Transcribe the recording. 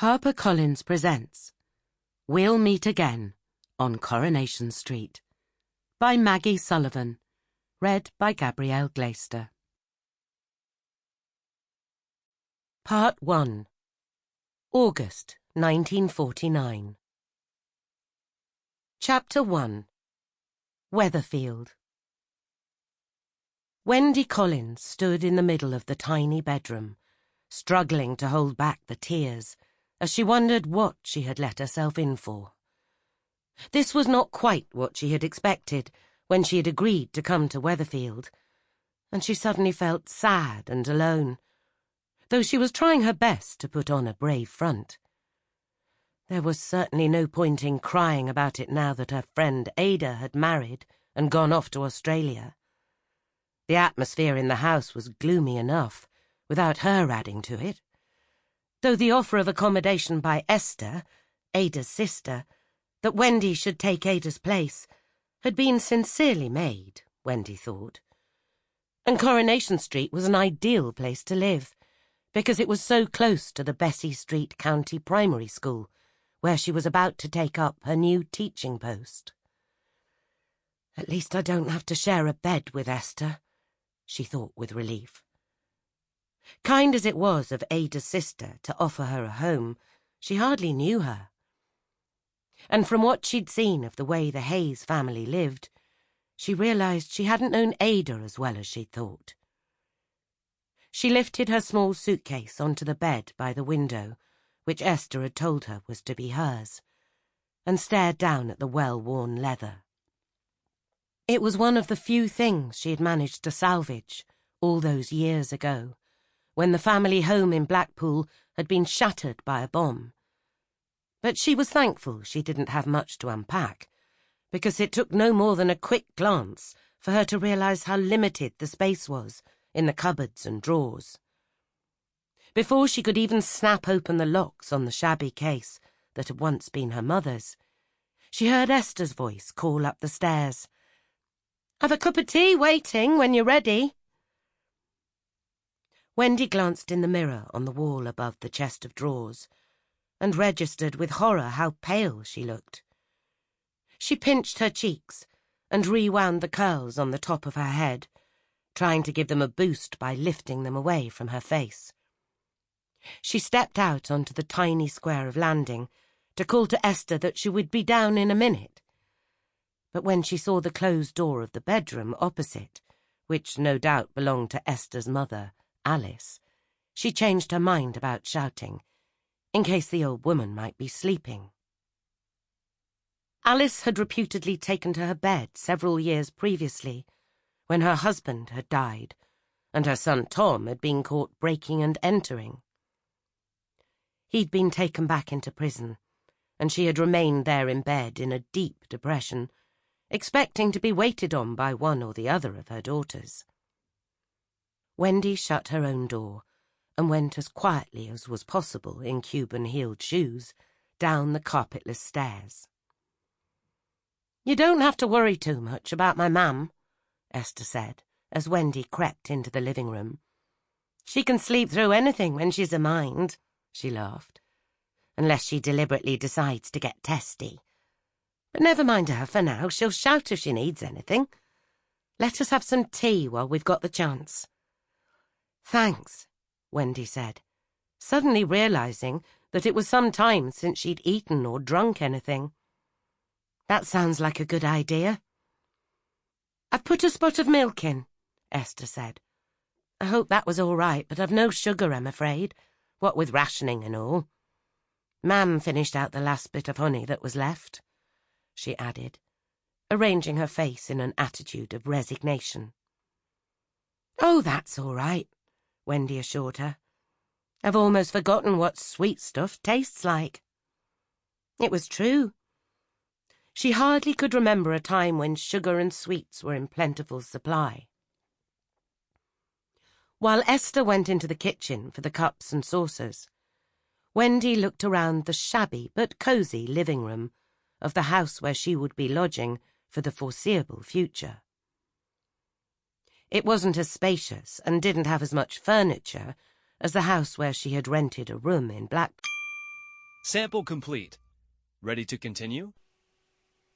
HarperCollins presents We'll Meet Again on Coronation Street by Maggie Sullivan, read by Gabrielle Glaister. Part 1. August 1949. Chapter 1. Weatherfield. Wendy Collins stood in the middle of the tiny bedroom, struggling to hold back the tears as she wondered what she had let herself in for. This was not quite what she had expected when she had agreed to come to Weatherfield, and she suddenly felt sad and alone, though she was trying her best to put on a brave front. There was certainly no point in crying about it now that her friend Ada had married and gone off to Australia. The atmosphere in the house was gloomy enough, without her adding to it, though the offer of accommodation by Esther, Ada's sister, that Wendy should take Ada's place, had been sincerely made, Wendy thought. And Coronation Street was an ideal place to live, because it was so close to the Bessie Street County Primary School, where she was about to take up her new teaching post. At least I don't have to share a bed with Esther, she thought with relief. Kind as it was of Ada's sister to offer her a home, she hardly knew her. And from what she'd seen of the way the Hayes family lived, she realized she hadn't known Ada as well as she'd thought. She lifted her small suitcase onto the bed by the window, which Esther had told her was to be hers, and stared down at the well-worn leather. It was one of the few things she had managed to salvage all those years ago, when the family home in Blackpool had been shattered by a bomb. But she was thankful she didn't have much to unpack, because it took no more than a quick glance for her to realize how limited the space was in the cupboards and drawers. Before she could even snap open the locks on the shabby case that had once been her mother's, she heard Esther's voice call up the stairs. "Have a cup of tea waiting when you're ready." Wendy glanced in the mirror on the wall above the chest of drawers, and registered with horror how pale she looked. She pinched her cheeks and rewound the curls on the top of her head, trying to give them a boost by lifting them away from her face. She stepped out onto the tiny square of landing to call to Esther that she would be down in a minute. But when she saw the closed door of the bedroom opposite, which no doubt belonged to Esther's mother, Alice, she changed her mind about shouting, in case the old woman might be sleeping. Alice had reputedly taken to her bed several years previously, when her husband had died, and her son Tom had been caught breaking and entering. He'd been taken back into prison, and she had remained there in bed in a deep depression, expecting to be waited on by one or the other of her daughters. Wendy shut her own door and went as quietly as was possible in Cuban-heeled shoes down the carpetless stairs. "You don't have to worry too much about my mam," Esther said, as Wendy crept into the living room. "She can sleep through anything when she's a mind," she laughed, "unless she deliberately decides to get testy. But never mind her for now, she'll shout if she needs anything. Let us have some tea while we've got the chance." "Thanks," Wendy said, suddenly realizing that it was some time since she'd eaten or drunk anything. "That sounds like a good idea." "I've put a spot of milk in," Esther said. "I hope that was all right, but I've no sugar, I'm afraid, what with rationing and all. Mam finished out the last bit of honey that was left," she added, arranging her face in an attitude of resignation. "Oh, that's all right," Wendy assured her. "I've almost forgotten what sweet stuff tastes like." It was true. She hardly could remember a time when sugar and sweets were in plentiful supply. While Esther went into the kitchen for the cups and saucers, Wendy looked around the shabby but cosy living room of the house where she would be lodging for the foreseeable future. It wasn't as spacious and didn't have as much furniture as the house where she had rented a room in Blackpool. Sample complete. Ready to continue?